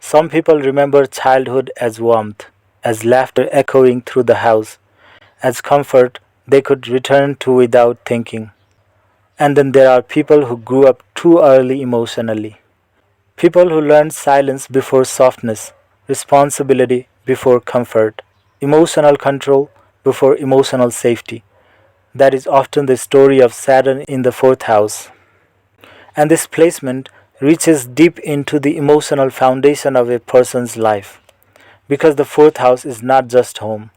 Some people remember childhood as warmth, as laughter echoing through the house, as comfort they could return to without thinking. And then there are people who grew up too early emotionally. People who learned silence before softness, responsibility before comfort, emotional control before emotional safety. That is often the story of Saturn in the fourth house. And this placement reaches deep into the emotional foundation of a person's life. Because the fourth house is not just home,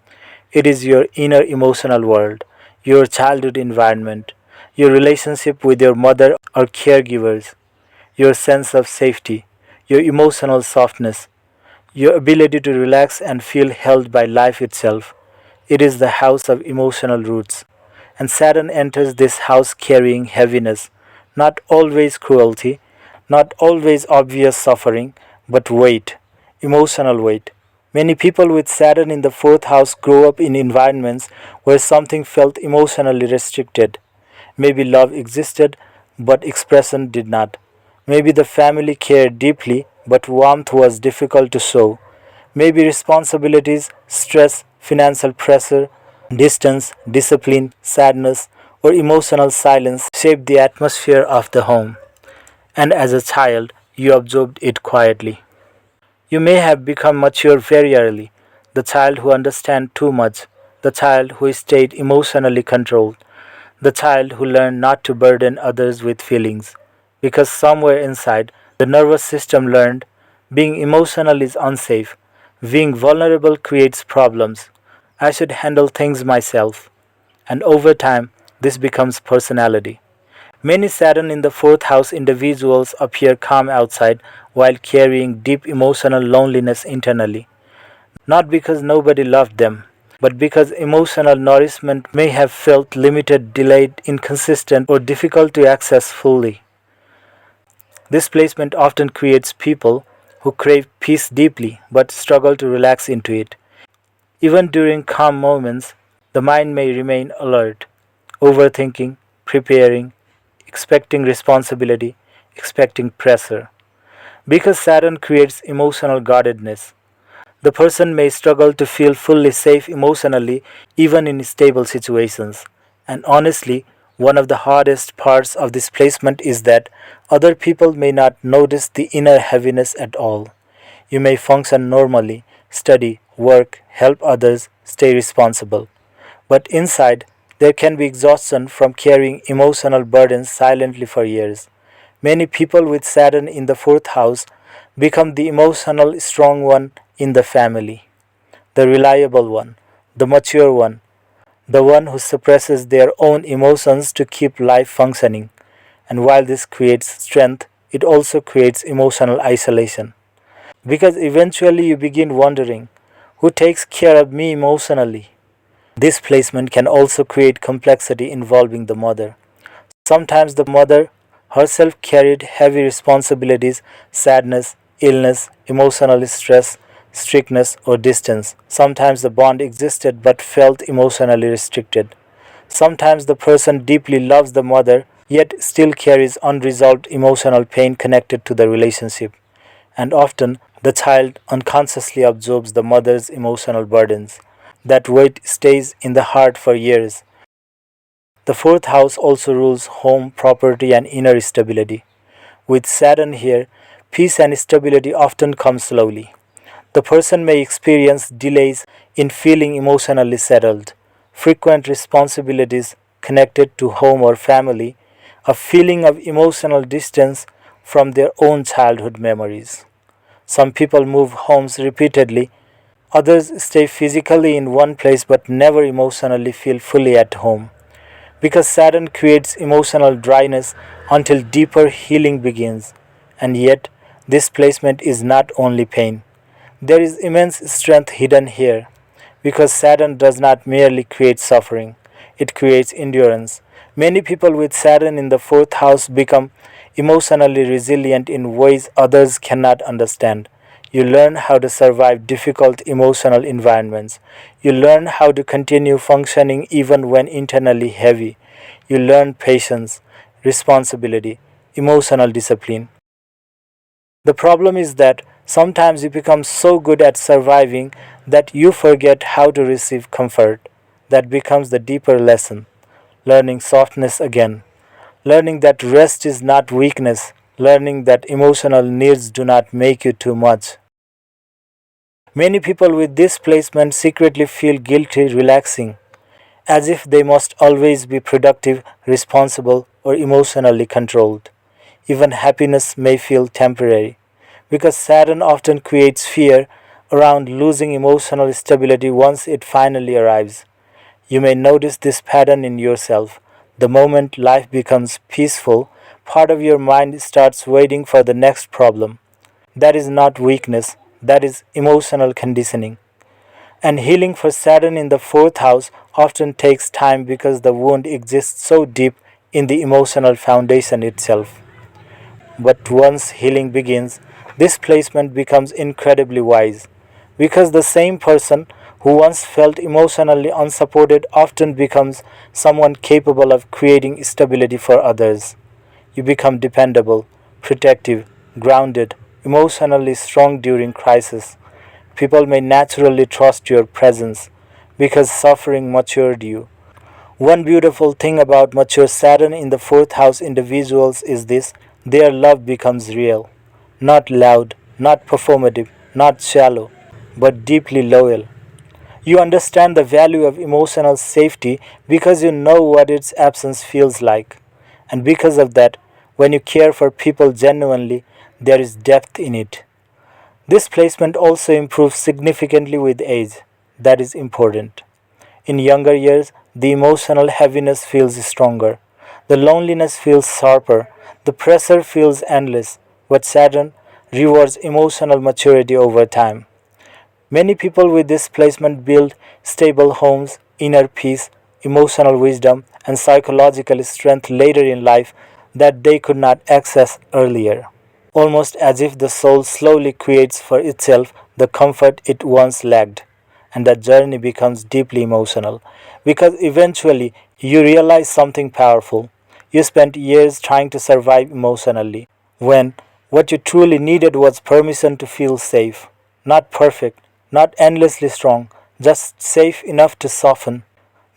it is your inner emotional world, your childhood environment, your relationship with your mother or caregivers, your sense of safety, your emotional softness, your ability to relax and feel held by life itself. It is the house of emotional roots. And Saturn enters this house carrying heaviness, not always cruelty, not always obvious suffering, but weight, emotional weight. Many people with Saturn in the fourth house grow up in environments where something felt emotionally restricted. Maybe love existed, but expression did not. Maybe the family cared deeply, but warmth was difficult to show. Maybe responsibilities, stress, financial pressure, distance, discipline, sadness, or emotional silence shaped the atmosphere of the home. And as a child, you absorbed it quietly. You may have become mature very early, the child who understands too much, the child who stayed emotionally controlled, the child who learned not to burden others with feelings. Because somewhere inside, the nervous system learned being emotional is unsafe, being vulnerable creates problems. I should handle things myself. And over time, this becomes personality. Many Saturn in the fourth house individuals appear calm outside while carrying deep emotional loneliness internally, not because nobody loved them, but because emotional nourishment may have felt limited, delayed, inconsistent, or difficult to access fully. This placement often creates people who crave peace deeply but struggle to relax into it. Even during calm moments, the mind may remain alert, overthinking, preparing, expecting responsibility, expecting pressure. Because Saturn creates emotional guardedness, the person may struggle to feel fully safe emotionally even in stable situations. And honestly, one of the hardest parts of this placement is that other people may not notice the inner heaviness at all. You may function normally, study, work, help others, stay responsible. But inside, there can be exhaustion from carrying emotional burdens silently for years. Many people with Saturn in the fourth house become the emotional strong one in the family, the reliable one, the mature one, the one who suppresses their own emotions to keep life functioning. And while this creates strength, it also creates emotional isolation. Because eventually you begin wondering, who takes care of me emotionally? This placement can also create complexity involving the mother. Sometimes the mother herself carried heavy responsibilities, sadness, illness, emotional stress, strictness, or distance. Sometimes the bond existed but felt emotionally restricted. Sometimes the person deeply loves the mother yet still carries unresolved emotional pain connected to the relationship. And often the child unconsciously absorbs the mother's emotional burdens. That weight stays in the heart for years. The fourth house also rules home, property, and inner stability. With Saturn here, peace and stability often come slowly. The person may experience delays in feeling emotionally settled, frequent responsibilities connected to home or family, a feeling of emotional distance from their own childhood memories. Some people move homes repeatedly, others stay physically in one place but never emotionally feel fully at home. Because Saturn creates emotional dryness until deeper healing begins. And yet, this placement is not only pain. There is immense strength hidden here. Because Saturn does not merely create suffering, it creates endurance. Many people with Saturn in the fourth house become emotionally resilient in ways others cannot understand. You learn how to survive difficult emotional environments. You learn how to continue functioning even when internally heavy. You learn patience, responsibility, emotional discipline. The problem is that sometimes you become so good at surviving that you forget how to receive comfort. That becomes the deeper lesson. Learning softness again. Learning that rest is not weakness. Learning that emotional needs do not make you too much. Many people with this placement secretly feel guilty relaxing, as if they must always be productive, responsible, or emotionally controlled. Even happiness may feel temporary, because Saturn often creates fear around losing emotional stability once it finally arrives. You may notice this pattern in yourself. The moment life becomes peaceful, part of your mind starts waiting for the next problem. That is not weakness, that is emotional conditioning. And healing for Saturn in the fourth house often takes time because the wound exists so deep in the emotional foundation itself. But once healing begins, this placement becomes incredibly wise because the same person who once felt emotionally unsupported often becomes someone capable of creating stability for others. You become dependable, protective, grounded, emotionally strong during crisis. People may naturally trust your presence because suffering matured you. One beautiful thing about mature Saturn in the fourth house individuals is this: their love becomes real. Not loud, not performative, not shallow, but deeply loyal. You understand the value of emotional safety because you know what its absence feels like. And because of that, when you care for people genuinely, there is depth in it. This placement also improves significantly with age. That is important. In younger years, the emotional heaviness feels stronger. The loneliness feels sharper. The pressure feels endless. But Saturn rewards emotional maturity over time. Many people with this placement build stable homes, inner peace, emotional wisdom, and psychological strength later in life that they could not access earlier. Almost as if the soul slowly creates for itself the comfort it once lacked, and the journey becomes deeply emotional because eventually you realize something powerful. You spent years trying to survive emotionally when what you truly needed was permission to feel safe, not perfect, not endlessly strong, just safe enough to soften.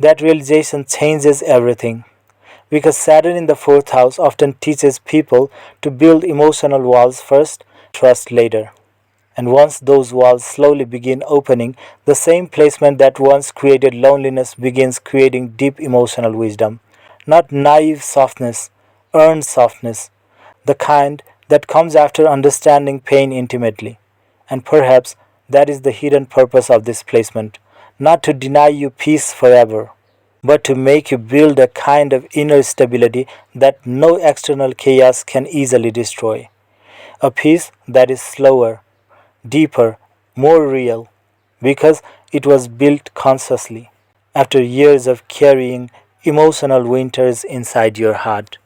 That realization changes everything because Saturn in the fourth house often teaches people to build emotional walls first, trust later. And once those walls slowly begin opening, the same placement that once created loneliness begins creating deep emotional wisdom. Not naive softness, earned softness, the kind that comes after understanding pain intimately. And perhaps that is the hidden purpose of this placement, not to deny you peace forever, but to make you build a kind of inner stability that no external chaos can easily destroy. A peace that is slower, deeper, more real, because it was built consciously after years of carrying emotional winters inside your heart.